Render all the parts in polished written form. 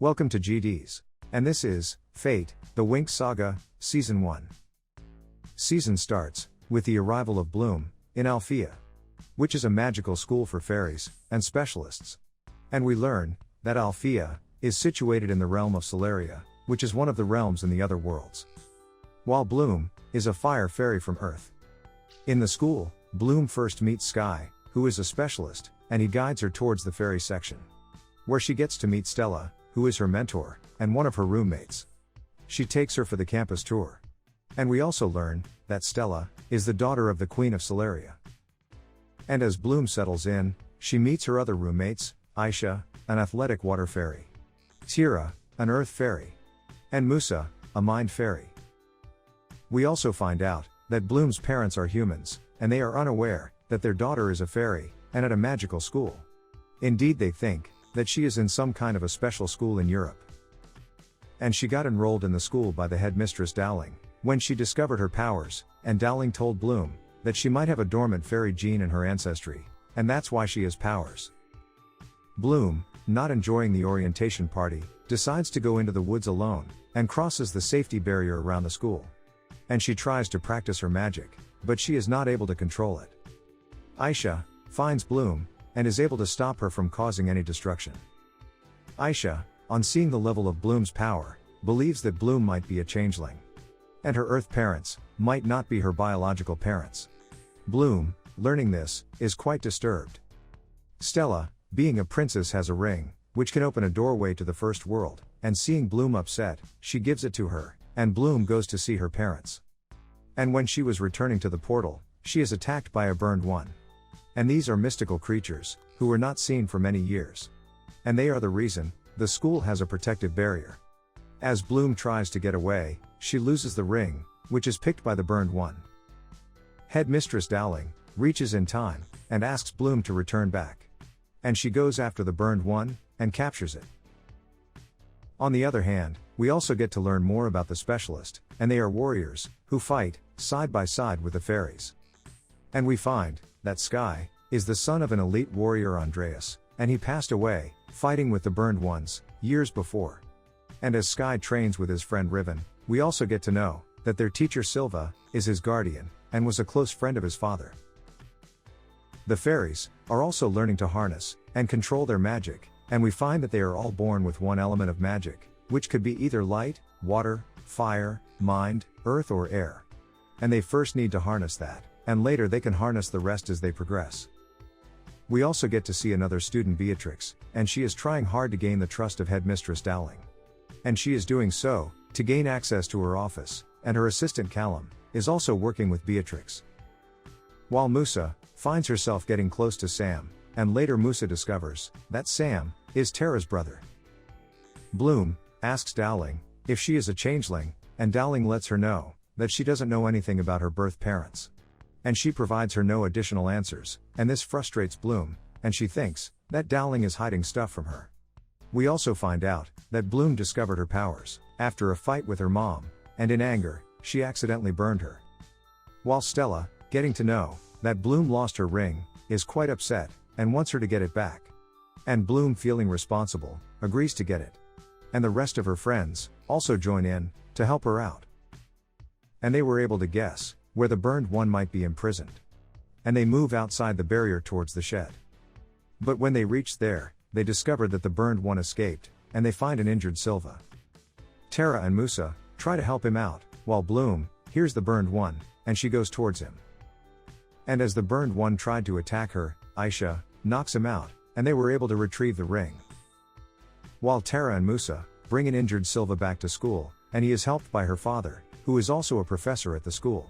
Welcome to GDs. And this is Fate, the Winx Saga, Season 1. Season starts with the arrival of Bloom in Alfea, which is a magical school for fairies and specialists. And we learn that Alfea is situated in the realm of Solaria, which is one of the realms in the other worlds. While Bloom is a fire fairy from Earth. In the school, Bloom first meets Sky, who is a specialist, and he guides her towards the fairy section, where she gets to meet Stella, who is her mentor, and one of her roommates. She takes her for the campus tour. And we also learn that Stella is the daughter of the Queen of Solaria. And as Bloom settles in, she meets her other roommates, Aisha, an athletic water fairy, Tira, an earth fairy, and Musa, a mind fairy. We also find out that Bloom's parents are humans, and they are unaware that their daughter is a fairy, and at a magical school. Indeed, they think that she is in some kind of a special school in Europe. And she got enrolled in the school by the headmistress Dowling, when she discovered her powers, and Dowling told Bloom that she might have a dormant fairy gene in her ancestry, and that's why she has powers. Bloom, not enjoying the orientation party, decides to go into the woods alone, and crosses the safety barrier around the school. And she tries to practice her magic, but she is not able to control it. Aisha finds Bloom, and is able to stop her from causing any destruction. Aisha, on seeing the level of Bloom's power, believes that Bloom might be a changeling. And her Earth parents might not be her biological parents. Bloom, learning this, is quite disturbed. Stella, being a princess, has a ring, which can open a doorway to the first world, and seeing Bloom upset, she gives it to her, and Bloom goes to see her parents. And when she was returning to the portal, she is attacked by a burned one. And these are mystical creatures, who were not seen for many years. And they are the reason the school has a protective barrier. As Bloom tries to get away, she loses the ring, which is picked by the burned one. Headmistress Dowling reaches in time, and asks Bloom to return back. And she goes after the burned one, and captures it. On the other hand, we also get to learn more about the specialist, and they are warriors, who fight side by side with the fairies. And we find that Sky is the son of an elite warrior Andreas, and he passed away, fighting with the burned ones, years before. And as Sky trains with his friend Riven, we also get to know that their teacher Silva is his guardian, and was a close friend of his father. The fairies are also learning to harness and control their magic, and we find that they are all born with one element of magic, which could be either light, water, fire, mind, earth, or air. And they first need to harness that, and later they can harness the rest as they progress. We also get to see another student, Beatrix, and she is trying hard to gain the trust of Headmistress Dowling. And she is doing so to gain access to her office, and her assistant Callum is also working with Beatrix. While Musa finds herself getting close to Sam, and later Musa discovers that Sam is Tara's brother. Bloom asks Dowling if she is a changeling, and Dowling lets her know that she doesn't know anything about her birth parents. And she provides her no additional answers, and this frustrates Bloom, and she thinks that Dowling is hiding stuff from her. We also find out that Bloom discovered her powers after a fight with her mom, and in anger, she accidentally burned her. While Stella, getting to know that Bloom lost her ring, is quite upset, and wants her to get it back. And Bloom, feeling responsible, agrees to get it. And the rest of her friends also join in to help her out. And they were able to guess where the burned one might be imprisoned. And they move outside the barrier towards the shed. But when they reached there, they discovered that the burned one escaped, and they find an injured Silva. Tara and Musa try to help him out, while Bloom hears the burned one, and she goes towards him. And as the burned one tried to attack her, Aisha knocks him out, and they were able to retrieve the ring. While Tara and Musa bring an injured Silva back to school, and he is helped by her father, who is also a professor at the school.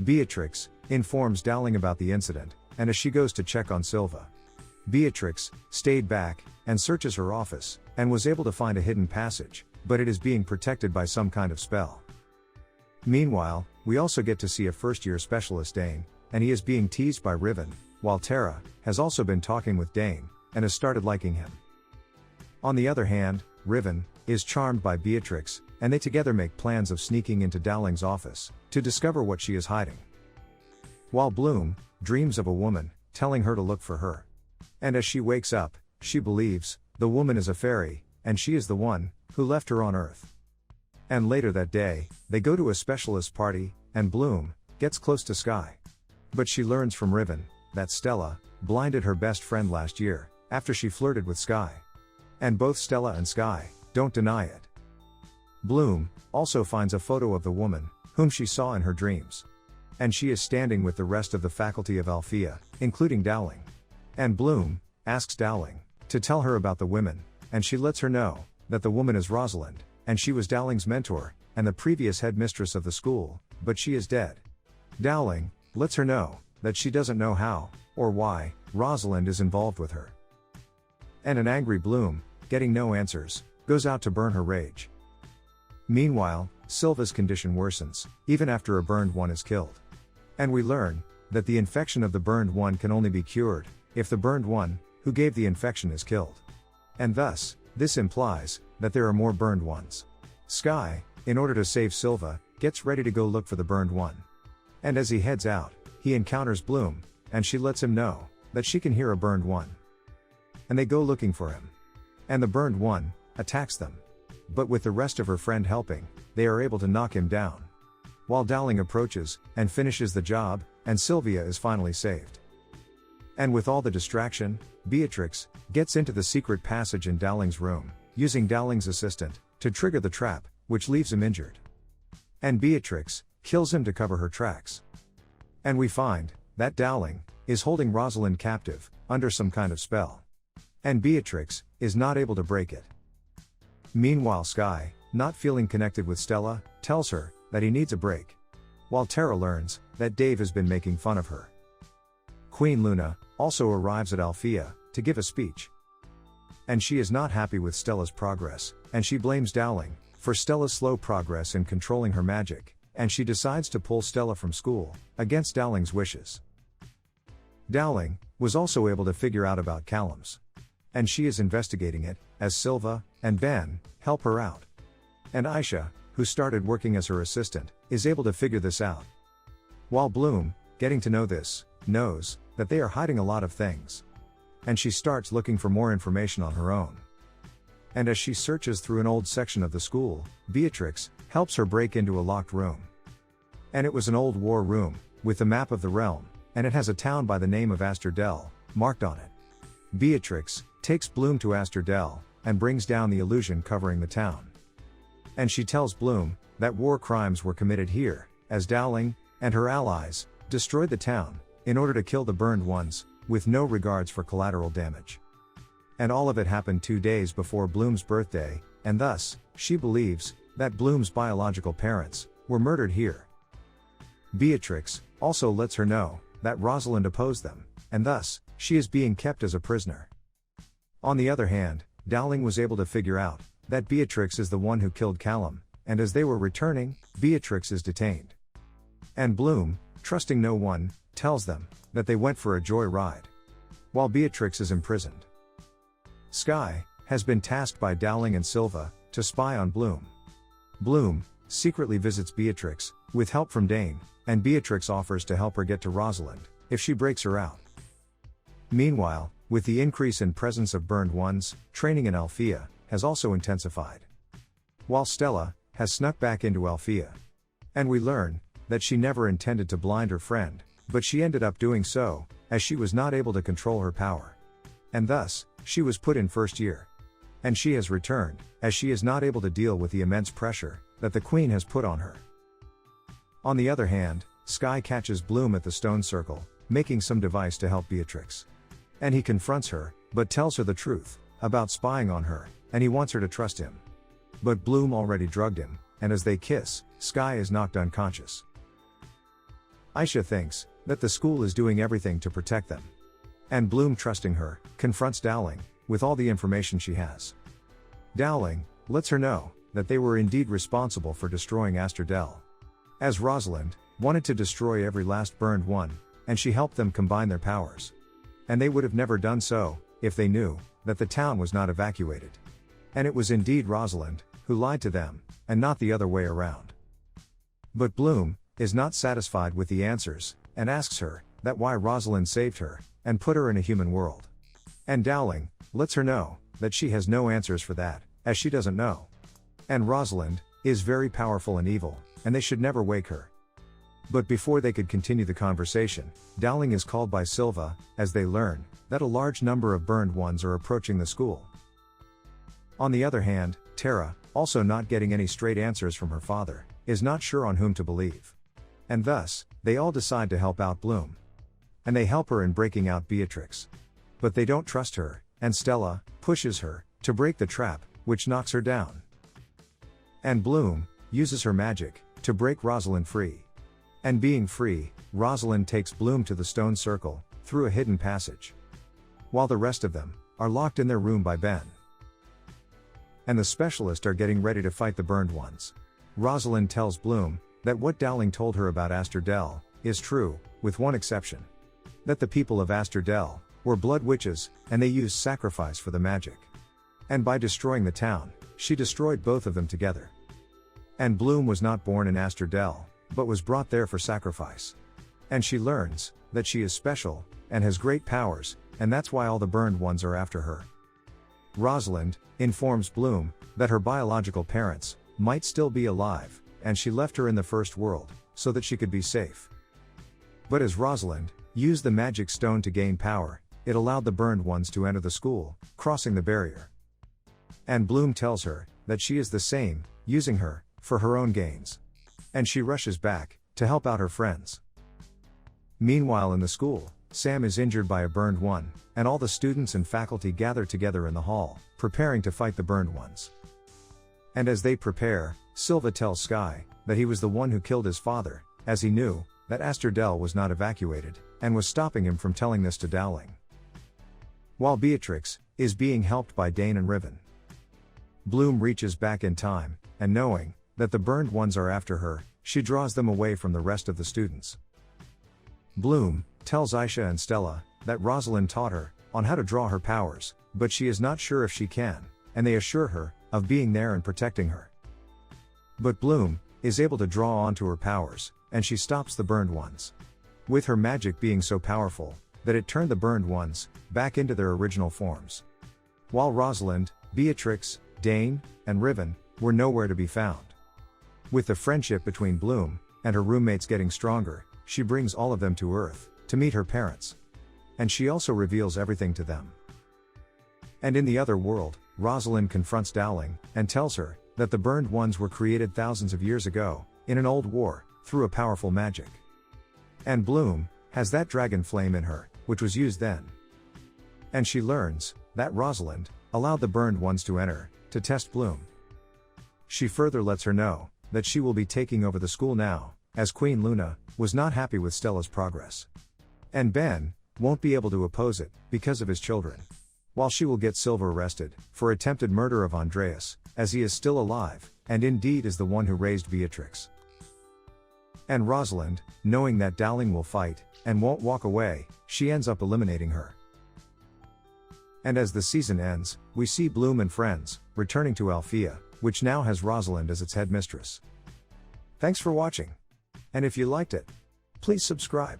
Beatrix informs Dowling about the incident, and as she goes to check on Silva, Beatrix stayed back and searches her office, and was able to find a hidden passage, but it is being protected by some kind of spell. Meanwhile, we also get to see a first-year specialist, Dane, and he is being teased by Riven, while Tara has also been talking with Dane, and has started liking him. On the other hand, Riven is charmed by Beatrix, and they together make plans of sneaking into Dowling's office to discover what she is hiding. While Bloom dreams of a woman telling her to look for her. And as she wakes up, she believes the woman is a fairy, and she is the one who left her on Earth. And later that day, they go to a specialist party, and Bloom gets close to Sky. But she learns from Riven that Stella blinded her best friend last year after she flirted with Sky. And both Stella and Sky don't deny it. Bloom also finds a photo of the woman whom she saw in her dreams. And she is standing with the rest of the faculty of Alfea, including Dowling. And Bloom asks Dowling to tell her about the women, and she lets her know that the woman is Rosalind, and she was Dowling's mentor and the previous headmistress of the school, but she is dead. Dowling lets her know that she doesn't know how or why Rosalind is involved with her. And an angry Bloom, getting no answers, goes out to burn her rage. Meanwhile, Silva's condition worsens, even after a burned one is killed. And we learn that the infection of the burned one can only be cured if the burned one who gave the infection is killed. And thus, this implies that there are more burned ones. Sky, in order to save Silva, gets ready to go look for the burned one. And as he heads out, he encounters Bloom, and she lets him know that she can hear a burned one. And they go looking for him. And the burned one attacks them. But with the rest of her friend helping, they are able to knock him down. While Dowling approaches and finishes the job, and Sylvia is finally saved. And with all the distraction, Beatrix gets into the secret passage in Dowling's room, using Dowling's assistant to trigger the trap, which leaves him injured. And Beatrix kills him to cover her tracks. And we find that Dowling is holding Rosalind captive under some kind of spell. And Beatrix is not able to break it. Meanwhile, Sky, not feeling connected with Stella, tells her that he needs a break. While Tara learns that Dave has been making fun of her. Queen Luna also arrives at Alfea to give a speech. And she is not happy with Stella's progress, and she blames Dowling for Stella's slow progress in controlling her magic, and she decides to pull Stella from school, against Dowling's wishes. Dowling was also able to figure out about Callums. And she is investigating it, as Silva and Ben help her out. And Aisha, who started working as her assistant, is able to figure this out. While Bloom, getting to know this, knows that they are hiding a lot of things. And she starts looking for more information on her own. And as she searches through an old section of the school, Beatrix helps her break into a locked room. And it was an old war room, with the map of the realm, and it has a town by the name of Asterdell marked on it. Beatrix takes Bloom to Asterdell, and brings down the illusion covering the town. And she tells Bloom that war crimes were committed here, as Dowling and her allies destroyed the town in order to kill the burned ones, with no regards for collateral damage. And all of it happened 2 days before Bloom's birthday, and thus, she believes that Bloom's biological parents were murdered here. Beatrix also lets her know that Rosalind opposed them, and thus, she is being kept as a prisoner. On the other hand, Dowling was able to figure out that Beatrix is the one who killed Callum, and as they were returning, Beatrix is detained. And Bloom, trusting no one, tells them that they went for a joy ride, while Beatrix is imprisoned. Sky has been tasked by Dowling and Silva to spy on Bloom. Bloom secretly visits Beatrix with help from Dane, and Beatrix offers to help her get to Rosalind if she breaks her out. Meanwhile, with the increase in presence of burned ones, training in Alfea has also intensified. While Stella has snuck back into Alfea. And we learn that she never intended to blind her friend, but she ended up doing so, as she was not able to control her power. And thus, she was put in first year. And she has returned, as she is not able to deal with the immense pressure that the Queen has put on her. On the other hand, Sky catches Bloom at the stone circle, making some device to help Beatrix. And he confronts her, but tells her the truth about spying on her, and he wants her to trust him. But Bloom already drugged him, and as they kiss, Sky is knocked unconscious. Aisha thinks that the school is doing everything to protect them. And Bloom, trusting her, confronts Dowling with all the information she has. Dowling lets her know that they were indeed responsible for destroying Asterdell. As Rosalind wanted to destroy every last burned one, and she helped them combine their powers. And they would have never done so if they knew that the town was not evacuated. And it was indeed Rosalind who lied to them, and not the other way around. But Bloom is not satisfied with the answers, and asks her that why Rosalind saved her and put her in a human world. And Dowling lets her know that she has no answers for that, as she doesn't know. And Rosalind is very powerful and evil, and they should never wake her. But before they could continue the conversation, Dowling is called by Silva, as they learn that a large number of burned ones are approaching the school. On the other hand, Tara, also not getting any straight answers from her father, is not sure on whom to believe. And thus, they all decide to help out Bloom. And they help her in breaking out Beatrix. But they don't trust her, and Stella pushes her to break the trap, which knocks her down. And Bloom uses her magic to break Rosalind free. And being free, Rosalind takes Bloom to the stone circle, through a hidden passage. While the rest of them are locked in their room by Ben. And the specialists are getting ready to fight the burned ones. Rosalind tells Bloom that what Dowling told her about Asterdell is true, with one exception. That the people of Asterdell were blood witches, and they used sacrifice for the magic. And by destroying the town, she destroyed both of them together. And Bloom was not born in Asterdell, but was brought there for sacrifice. And she learns that she is special, and has great powers, and that's why all the burned ones are after her. Rosalind informs Bloom that her biological parents might still be alive, and she left her in the first world, so that she could be safe. But as Rosalind used the magic stone to gain power, it allowed the burned ones to enter the school, crossing the barrier. And Bloom tells her that she is the same, using her for her own gains. And she rushes back to help out her friends. Meanwhile in the school, Sam is injured by a burned one, and all the students and faculty gather together in the hall, preparing to fight the burned ones. And as they prepare, Silva tells Skye that he was the one who killed his father, as he knew that Asterdell was not evacuated, and was stopping him from telling this to Dowling. While Beatrix is being helped by Dane and Riven. Bloom reaches back in time, and knowing that the burned ones are after her, she draws them away from the rest of the students. Bloom tells Aisha and Stella that Rosalind taught her on how to draw her powers, but she is not sure if she can, and they assure her of being there and protecting her. But Bloom is able to draw onto her powers, and she stops the burned ones. With her magic being so powerful that it turned the burned ones back into their original forms. While Rosalind, Beatrix, Dane, and Riven were nowhere to be found. With the friendship between Bloom and her roommates getting stronger, she brings all of them to Earth to meet her parents. And she also reveals everything to them. And in the other world, Rosalind confronts Dowling and tells her that the burned ones were created thousands of years ago, in an old war, through a powerful magic. And Bloom has that dragon flame in her, which was used then. And she learns that Rosalind allowed the burned ones to enter, to test Bloom. She further lets her know that she will be taking over the school now, as Queen Luna was not happy with Stella's progress. And Ben won't be able to oppose it, because of his children. While she will get Silva arrested for attempted murder of Andreas, as he is still alive, and indeed is the one who raised Beatrix. And Rosalind, knowing that Dowling will fight, and won't walk away, she ends up eliminating her. And as the season ends, we see Bloom and friends returning to Alfea, which now has Rosalind as its headmistress. Thanks for watching. And if you liked it, please subscribe.